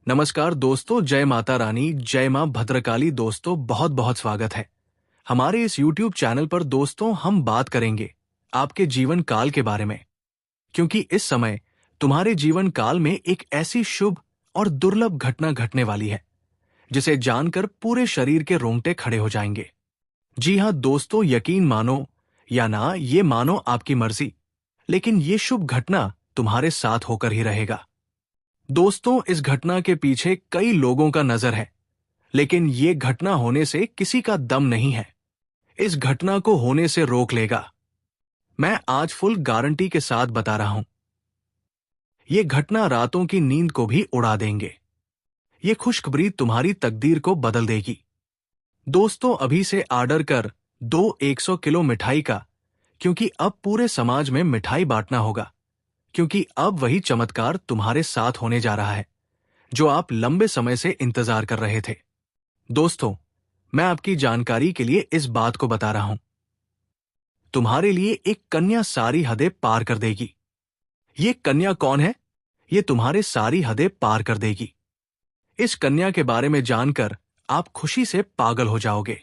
नमस्कार दोस्तों, जय माता रानी, जय मां भद्रकाली। दोस्तों बहुत बहुत स्वागत है हमारे इस YouTube चैनल पर। दोस्तों हम बात करेंगे आपके जीवन काल के बारे में, क्योंकि इस समय तुम्हारे जीवन काल में एक ऐसी शुभ और दुर्लभ घटना घटने वाली है जिसे जानकर पूरे शरीर के रोंगटे खड़े हो जाएंगे। जी हाँ दोस्तों, यकीन मानो या ना ये मानो आपकी मर्जी, लेकिन ये शुभ घटना तुम्हारे साथ होकर ही रहेगा। दोस्तों इस घटना के पीछे कई लोगों का नजर है, लेकिन ये घटना होने से किसी का दम नहीं है। इस घटना को होने से रोक लेगा। मैं आज फुल गारंटी के साथ बता रहा हूं, ये घटना रातों की नींद को भी उड़ा देंगे। ये खुशखबरी तुम्हारी तकदीर को बदल देगी। दोस्तों अभी से ऑर्डर कर दो 100 किलो मिठाई का, क्योंकि अब पूरे समाज में मिठाई बांटना होगा। क्योंकि अब वही चमत्कार तुम्हारे साथ होने जा रहा है जो आप लंबे समय से इंतजार कर रहे थे। दोस्तों मैं आपकी जानकारी के लिए इस बात को बता रहा हूं, तुम्हारे लिए एक कन्या सारी हदें पार कर देगी। ये कन्या कौन है? ये तुम्हारे सारी हदें पार कर देगी। इस कन्या के बारे में जानकर आप खुशी से पागल हो जाओगे।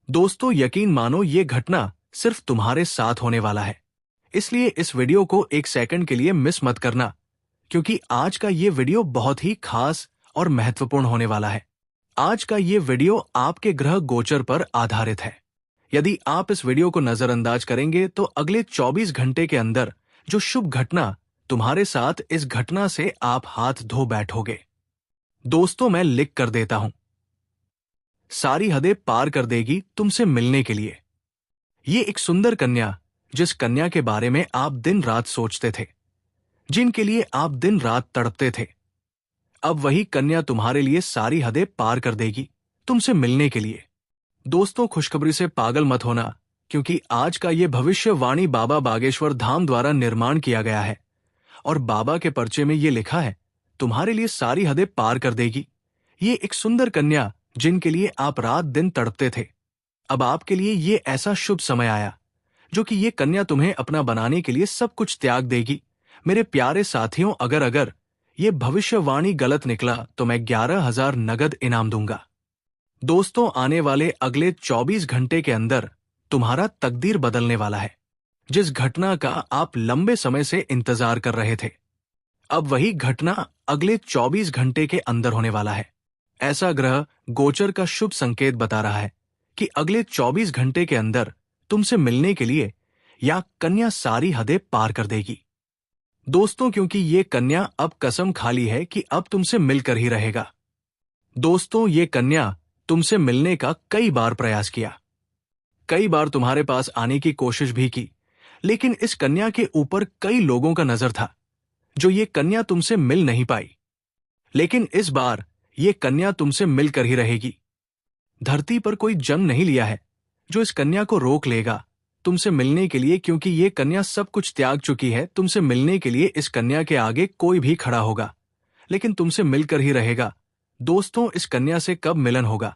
दोस्तों यकीन मानो ये घटना सिर्फ तुम्हारे साथ होने वाला है, इसलिए इस वीडियो को एक सेकंड के लिए मिस मत करना, क्योंकि आज का ये वीडियो बहुत ही खास और महत्वपूर्ण होने वाला है। आज का ये वीडियो आपके ग्रह गोचर पर आधारित है। यदि आप इस वीडियो को नजरअंदाज करेंगे तो अगले 24 घंटे के अंदर जो शुभ घटना तुम्हारे साथ, इस घटना से आप हाथ धो बैठोगे। दोस्तों मैं लिख कर देता हूं, सारी हदें पार कर देगी तुमसे मिलने के लिए। ये एक सुंदर कन्या, जिस कन्या के बारे में आप दिन रात सोचते थे, जिनके लिए आप दिन रात तड़पते थे, अब वही कन्या तुम्हारे लिए सारी हदें पार कर देगी तुमसे मिलने के लिए। दोस्तों खुशखबरी से पागल मत होना, क्योंकि आज का ये भविष्यवाणी बाबा बागेश्वर धाम द्वारा निर्माण किया गया है और बाबा के पर्चे में ये लिखा है, तुम्हारे लिए सारी हदें पार कर देगी। ये एक सुंदर कन्या जिनके लिए आप रात दिन तड़पते थे, अब आपके लिए ये ऐसा शुभ समय आया जो कि ये कन्या तुम्हें अपना बनाने के लिए सब कुछ त्याग देगी। मेरे प्यारे साथियों, अगर ये भविष्यवाणी गलत निकला तो मैं 11,000 नगद इनाम दूंगा। दोस्तों आने वाले अगले 24 घंटे के अंदर तुम्हारा तकदीर बदलने वाला है। जिस घटना का आप लंबे समय से इंतजार कर रहे थे, अब वही घटना अगले 24 घंटे के अंदर होने वाला है। ऐसा ग्रह गोचर का शुभ संकेत बता रहा है कि अगले 24 घंटे के अंदर तुमसे मिलने के लिए या कन्या सारी हदें पार कर देगी। दोस्तों क्योंकि ये कन्या अब कसम खा ली है कि अब तुमसे मिलकर ही रहेगा। दोस्तों ये कन्या तुमसे मिलने का कई बार प्रयास किया, कई बार तुम्हारे पास आने की कोशिश भी की, लेकिन इस कन्या के ऊपर कई लोगों का नजर था जो ये कन्या तुमसे मिल नहीं पाई। लेकिन इस बार ये कन्या तुमसे मिलकर ही रहेगी। धरती पर कोई जन्म नहीं लिया है जो इस कन्या को रोक लेगा तुमसे मिलने के लिए, क्योंकि ये कन्या सब कुछ त्याग चुकी है तुमसे मिलने के लिए। इस कन्या के आगे कोई भी खड़ा होगा, लेकिन तुमसे मिलकर ही रहेगा। दोस्तों इस कन्या से कब मिलन होगा,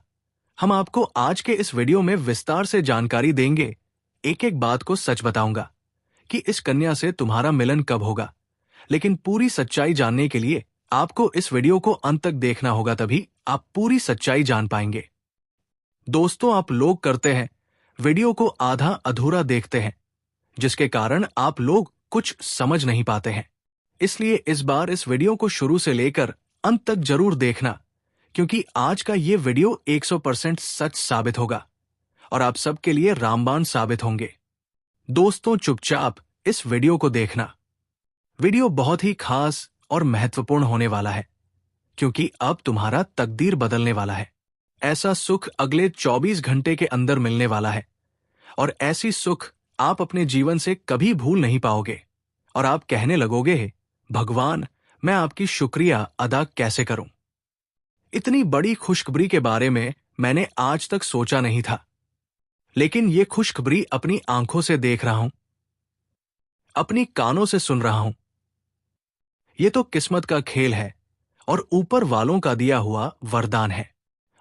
हम आपको आज के इस वीडियो में विस्तार से जानकारी देंगे। एक एक बात को सच बताऊंगा कि इस कन्या से तुम्हारा मिलन कब होगा, लेकिन पूरी सच्चाई जानने के लिए आपको इस वीडियो को अंत तक देखना होगा, तभी आप पूरी सच्चाई जान पाएंगे। दोस्तों आप लोग करते हैं वीडियो को आधा अधूरा देखते हैं, जिसके कारण आप लोग कुछ समझ नहीं पाते हैं। इसलिए इस बार इस वीडियो को शुरू से लेकर अंत तक जरूर देखना, क्योंकि आज का ये वीडियो 100% सच साबित होगा और आप सबके लिए रामबाण साबित होंगे। दोस्तों चुपचाप इस वीडियो को देखना। वीडियो बहुत ही खास और महत्वपूर्ण होने वाला है, क्योंकि अब तुम्हारा तकदीर बदलने वाला है। ऐसा सुख अगले 24 घंटे के अंदर मिलने वाला है और ऐसी सुख आप अपने जीवन से कभी भूल नहीं पाओगे और आप कहने लगोगे, भगवान मैं आपकी शुक्रिया अदा कैसे करूं। इतनी बड़ी खुशखबरी के बारे में मैंने आज तक सोचा नहीं था, लेकिन ये खुशखबरी अपनी आंखों से देख रहा हूं, अपनी कानों से सुन रहा हूं। ये तो किस्मत का खेल है और ऊपर वालों का दिया हुआ वरदान है।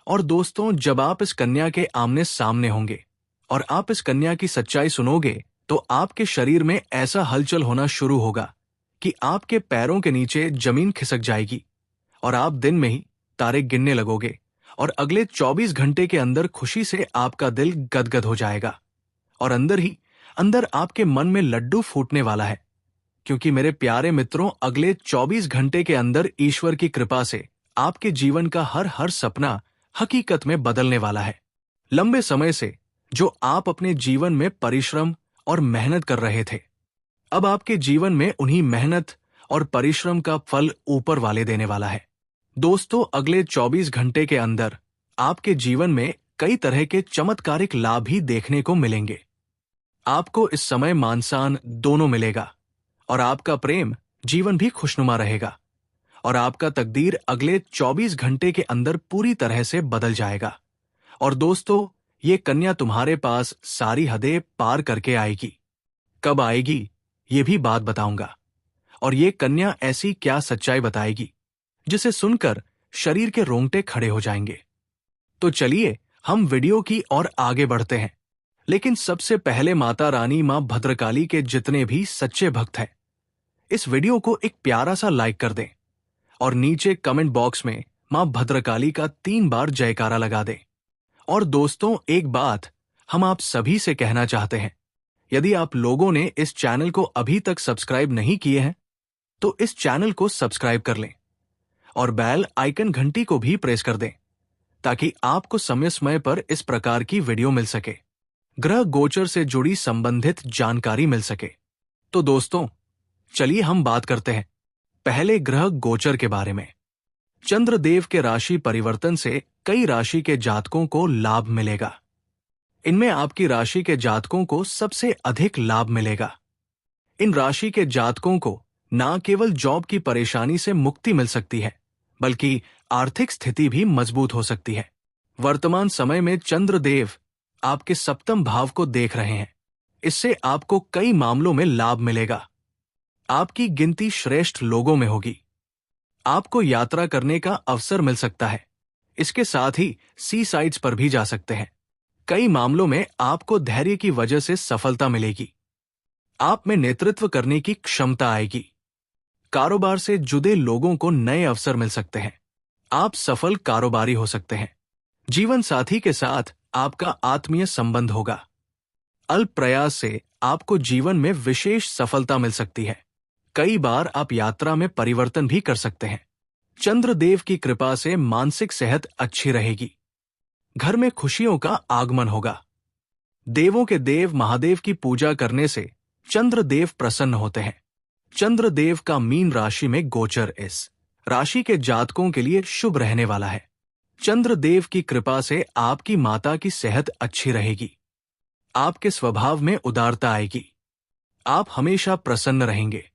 और दोस्तों जब आप इस कन्या के आमने सामने होंगे और आप इस कन्या की सच्चाई सुनोगे, तो आपके शरीर में ऐसा हलचल होना शुरू होगा कि आपके पैरों के नीचे जमीन खिसक जाएगी और आप दिन में ही तारे गिनने लगोगे और अगले 24 घंटे के अंदर खुशी से आपका दिल गदगद हो जाएगा और अंदर ही अंदर आपके मन में लड्डू फूटने वाला है, क्योंकि मेरे प्यारे मित्रों, अगले 24 घंटे के अंदर ईश्वर की कृपा से आपके जीवन का हर हर सपना हकीकत में बदलने वाला है। लंबे समय से जो आप अपने जीवन में परिश्रम और मेहनत कर रहे थे, अब आपके जीवन में उन्हीं मेहनत और परिश्रम का फल ऊपर वाले देने वाला है। दोस्तों, अगले 24 घंटे के अंदर आपके जीवन में कई तरह के चमत्कारिक लाभ ही देखने को मिलेंगे। आपको इस समय मान-सम्मान दोनों मिलेगा और आपका प्रेम जीवन भी खुशनुमा रहेगा और आपका तकदीर अगले 24 घंटे के अंदर पूरी तरह से बदल जाएगा। और दोस्तों, ये कन्या तुम्हारे पास सारी हदें पार करके आएगी। कब आएगी ये भी बात बताऊंगा। और ये कन्या ऐसी क्या सच्चाई बताएगी जिसे सुनकर शरीर के रोंगटे खड़े हो जाएंगे। तो चलिए हम वीडियो की ओर आगे बढ़ते हैं। लेकिन सबसे पहले माता रानी मां भद्रकाली के जितने भी सच्चे भक्त हैं, इस वीडियो को एक प्यारा सा लाइक कर दें और नीचे कमेंट बॉक्स में मां भद्रकाली का 3 बार जयकारा लगा दें। और दोस्तों, एक बात हम आप सभी से कहना चाहते हैं, यदि आप लोगों ने इस चैनल को अभी तक सब्सक्राइब नहीं किए हैं तो इस चैनल को सब्सक्राइब कर लें और बेल आइकन घंटी को भी प्रेस कर दें ताकि आपको समय समय पर इस प्रकार की वीडियो मिल सके, ग्रह गोचर से जुड़ी संबंधित जानकारी मिल सके। तो दोस्तों, चलिए हम बात करते हैं पहले ग्रह गोचर के बारे में। चंद्रदेव के राशि परिवर्तन से कई राशि के जातकों को लाभ मिलेगा। इनमें आपकी राशि के जातकों को सबसे अधिक लाभ मिलेगा। इन राशि के जातकों को न केवल जॉब की परेशानी से मुक्ति मिल सकती है, बल्कि आर्थिक स्थिति भी मजबूत हो सकती है। वर्तमान समय में चंद्रदेव आपके 7वें भाव को देख रहे हैं। इससे आपको कई मामलों में लाभ मिलेगा। आपकी गिनती श्रेष्ठ लोगों में होगी। आपको यात्रा करने का अवसर मिल सकता है। इसके साथ ही सी साइट्स पर भी जा सकते हैं। कई मामलों में आपको धैर्य की वजह से सफलता मिलेगी। आप में नेतृत्व करने की क्षमता आएगी। कारोबार से जुड़े लोगों को नए अवसर मिल सकते हैं। आप सफल कारोबारी हो सकते हैं। जीवन साथी के साथ आपका आत्मीय संबंध होगा। अल्प प्रयास से आपको जीवन में विशेष सफलता मिल सकती है। कई बार आप यात्रा में परिवर्तन भी कर सकते हैं। चंद्रदेव की कृपा से मानसिक सेहत अच्छी रहेगी। घर में खुशियों का आगमन होगा। देवों के देव महादेव की पूजा करने से चंद्रदेव प्रसन्न होते हैं। चंद्रदेव का मीन राशि में गोचर इस राशि के जातकों के लिए शुभ रहने वाला है। चंद्रदेव की कृपा से आपकी माता की सेहत अच्छी रहेगी। आपके स्वभाव में उदारता आएगी। आप हमेशा प्रसन्न रहेंगे।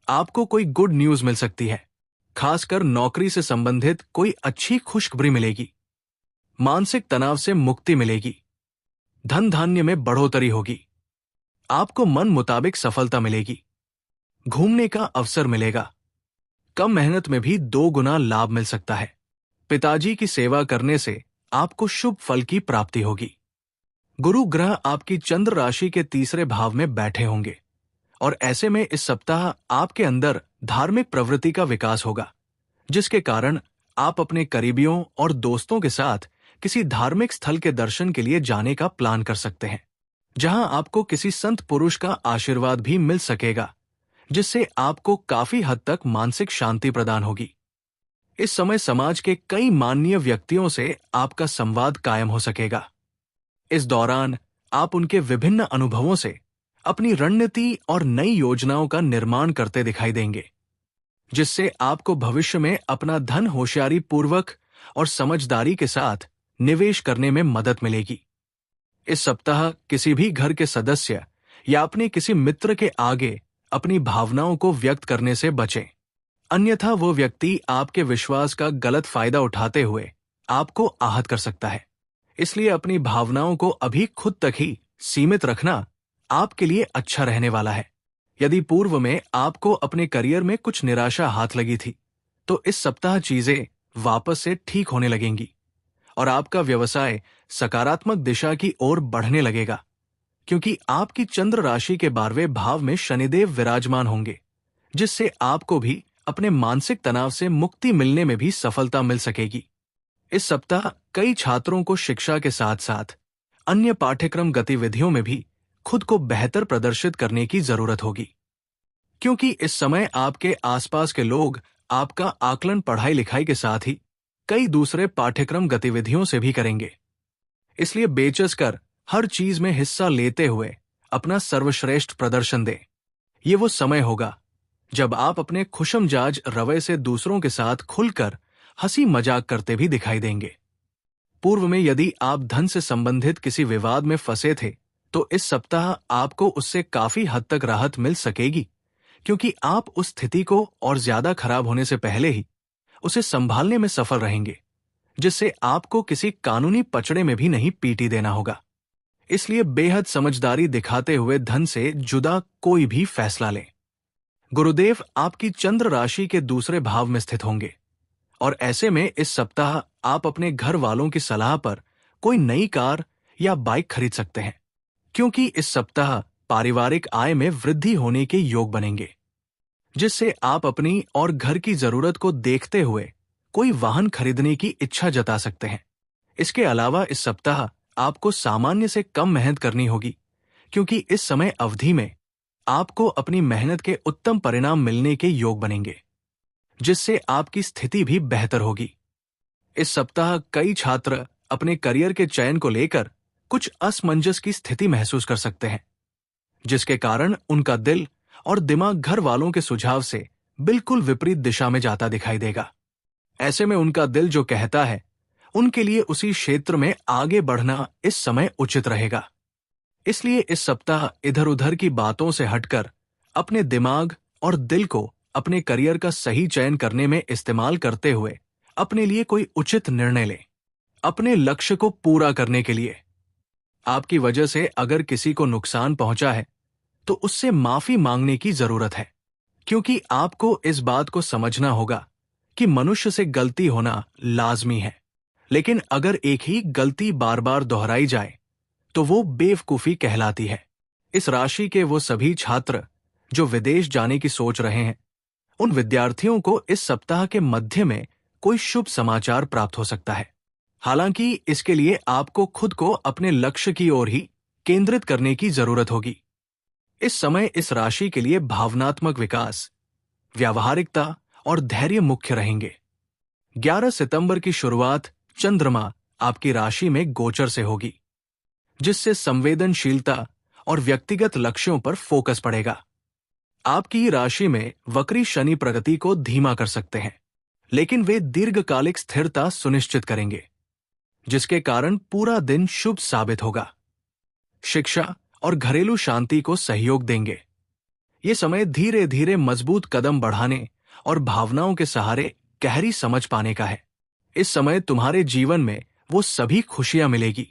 आपको कोई गुड न्यूज मिल सकती है। खासकर नौकरी से संबंधित कोई अच्छी खुशखबरी मिलेगी। मानसिक तनाव से मुक्ति मिलेगी। धन धान्य में बढ़ोतरी होगी। आपको मन मुताबिक सफलता मिलेगी। घूमने का अवसर मिलेगा। कम मेहनत में भी 2 गुना लाभ मिल सकता है। पिताजी की सेवा करने से आपको शुभ फल की प्राप्ति होगी। गुरु ग्रह आपकी चंद्र राशि के 3रे भाव में बैठे होंगे और ऐसे में इस सप्ताह आपके अंदर धार्मिक प्रवृत्ति का विकास होगा, जिसके कारण आप अपने करीबियों और दोस्तों के साथ किसी धार्मिक स्थल के दर्शन के लिए जाने का प्लान कर सकते हैं, जहां आपको किसी संत पुरुष का आशीर्वाद भी मिल सकेगा, जिससे आपको काफी हद तक मानसिक शांति प्रदान होगी। इस समय समाज के कई माननीय व्यक्तियों से आपका संवाद कायम हो सकेगा। इस दौरान आप उनके विभिन्न अनुभवों से अपनी रणनीति और नई योजनाओं का निर्माण करते दिखाई देंगे, जिससे आपको भविष्य में अपना धन होशियारी पूर्वक और समझदारी के साथ निवेश करने में मदद मिलेगी। इस सप्ताह किसी भी घर के सदस्य या अपने किसी मित्र के आगे अपनी भावनाओं को व्यक्त करने से बचें, अन्यथा वो व्यक्ति आपके विश्वास का गलत फायदा उठाते हुए आपको आहत कर सकता है। इसलिए अपनी भावनाओं को अभी खुद तक ही सीमित रखना आपके लिए अच्छा रहने वाला है। यदि पूर्व में आपको अपने करियर में कुछ निराशा हाथ लगी थी, तो इस सप्ताह चीजें वापस से ठीक होने लगेंगी और आपका व्यवसाय सकारात्मक दिशा की ओर बढ़ने लगेगा, क्योंकि आपकी चंद्र राशि के 12वें भाव में शनिदेव विराजमान होंगे, जिससे आपको भी अपने मानसिक तनाव से मुक्ति मिलने में भी सफलता मिल सकेगी। इस सप्ताह कई छात्रों को शिक्षा के साथ साथ अन्य पाठ्यक्रम गतिविधियों में भी खुद को बेहतर प्रदर्शित करने की जरूरत होगी, क्योंकि इस समय आपके आसपास के लोग आपका आकलन पढ़ाई लिखाई के साथ ही कई दूसरे पाठ्यक्रम गतिविधियों से भी करेंगे। इसलिए बेचैन कर हर चीज में हिस्सा लेते हुए अपना सर्वश्रेष्ठ प्रदर्शन दें। ये वो समय होगा जब आप अपने खुशमिजाज रवैये से दूसरों के साथ खुलकर हंसी मजाक करते भी दिखाई देंगे। पूर्व में यदि आप धन से संबंधित किसी विवाद में फंसे थे, तो इस सप्ताह आपको उससे काफी हद तक राहत मिल सकेगी, क्योंकि आप उस स्थिति को और ज्यादा खराब होने से पहले ही उसे संभालने में सफल रहेंगे, जिससे आपको किसी कानूनी पचड़े में भी नहीं पीटी देना होगा। इसलिए बेहद समझदारी दिखाते हुए धन से जुदा कोई भी फैसला लें। गुरुदेव आपकी चंद्र राशि के दूसरे भाव में स्थित होंगे और ऐसे में इस सप्ताह आप अपने घर वालों की सलाह पर कोई नई कार या बाइक खरीद सकते हैं, क्योंकि इस सप्ताह पारिवारिक आय में वृद्धि होने के योग बनेंगे, जिससे आप अपनी और घर की जरूरत को देखते हुए कोई वाहन खरीदने की इच्छा जता सकते हैं। इसके अलावा इस सप्ताह आपको सामान्य से कम मेहनत करनी होगी, क्योंकि इस समय अवधि में आपको अपनी मेहनत के उत्तम परिणाम मिलने के योग बनेंगे, जिससे आपकी स्थिति भी बेहतर होगी। इस सप्ताह कई छात्र अपने करियर के चयन को लेकर कुछ असमंजस की स्थिति महसूस कर सकते हैं, जिसके कारण उनका दिल और दिमाग घर वालों के सुझाव से बिल्कुल विपरीत दिशा में जाता दिखाई देगा। ऐसे में उनका दिल जो कहता है, उनके लिए उसी क्षेत्र में आगे बढ़ना इस समय उचित रहेगा। इसलिए इस सप्ताह इधर उधर की बातों से हटकर अपने दिमाग और दिल को अपने करियर का सही चयन करने में इस्तेमाल करते हुए अपने लिए कोई उचित निर्णय लें, अपने लक्ष्य को पूरा करने के लिए। आपकी वजह से अगर किसी को नुकसान पहुंचा है, तो उससे माफी मांगने की जरूरत है, क्योंकि आपको इस बात को समझना होगा कि मनुष्य से गलती होना लाजमी है, लेकिन अगर एक ही गलती बार बार दोहराई जाए तो वो बेवकूफी कहलाती है। इस राशि के वो सभी छात्र जो विदेश जाने की सोच रहे हैं, उन विद्यार्थियों को इस सप्ताह के मध्य में कोई शुभ समाचार प्राप्त हो सकता है। हालांकि इसके लिए आपको खुद को अपने लक्ष्य की ओर ही केंद्रित करने की जरूरत होगी। इस समय इस राशि के लिए भावनात्मक विकास, व्यावहारिकता और धैर्य मुख्य रहेंगे। 11 सितंबर की शुरुआत चंद्रमा आपकी राशि में गोचर से होगी, जिससे संवेदनशीलता और व्यक्तिगत लक्ष्यों पर फोकस पड़ेगा। आपकी राशि में वक्री शनि प्रगति को धीमा कर सकते हैं, लेकिन वे दीर्घकालिक स्थिरता सुनिश्चित करेंगे, जिसके कारण पूरा दिन शुभ साबित होगा। शिक्षा और घरेलू शांति को सहयोग देंगे। ये समय धीरे धीरे मजबूत कदम बढ़ाने और भावनाओं के सहारे गहरी समझ पाने का है। इस समय तुम्हारे जीवन में वो सभी खुशियां मिलेगी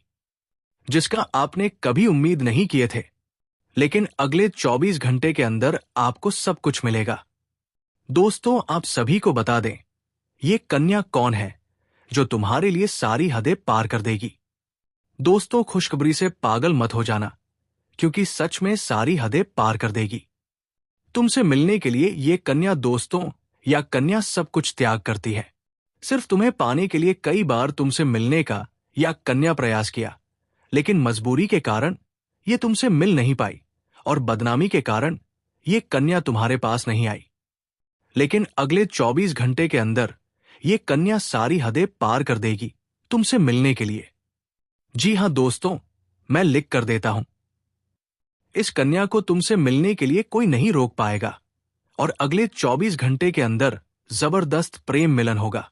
जिसका आपने कभी उम्मीद नहीं किए थे, लेकिन अगले 24 घंटे के अंदर आपको सब कुछ मिलेगा। दोस्तों, आप सभी को बता दें, ये कन्या कौन है जो तुम्हारे लिए सारी हदें पार कर देगी। दोस्तों, खुशखबरी से पागल मत हो जाना, क्योंकि सच में सारी हदें पार कर देगी। तुमसे मिलने के लिए ये कन्या दोस्तों या कन्या सब कुछ त्याग करती है। सिर्फ तुम्हें पाने के लिए कई बार तुमसे मिलने का या कन्या प्रयास किया, लेकिन मजबूरी के कारण ये तुमसे मिल नहीं पाई और बदनामी के कारण ये कन्या तुम्हारे पास नहीं आई। लेकिन अगले 24 घंटे के अंदर ये कन्या सारी हदें पार कर देगी तुमसे मिलने के लिए। जी हां दोस्तों, मैं लिख कर देता हूं। इस कन्या को तुमसे मिलने के लिए कोई नहीं रोक पाएगा और अगले 24 घंटे के अंदर जबरदस्त प्रेम मिलन होगा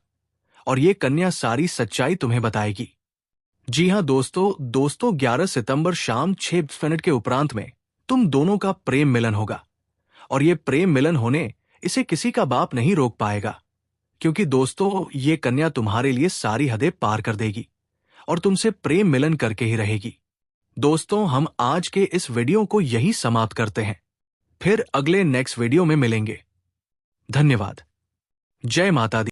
और ये कन्या सारी सच्चाई तुम्हें बताएगी। जी हां दोस्तों 11 सितंबर शाम 6 मिनट के उपरांत में तुम दोनों का प्रेम मिलन होगा और ये प्रेम मिलन होने इसे किसी का बाप नहीं रोक पाएगा, क्योंकि दोस्तों ये कन्या तुम्हारे लिए सारी हदें पार कर देगी और तुमसे प्रेम मिलन करके ही रहेगी। दोस्तों, हम आज के इस वीडियो को यही समाप्त करते हैं। फिर अगले नेक्स्ट वीडियो में मिलेंगे। धन्यवाद। जय माता दी।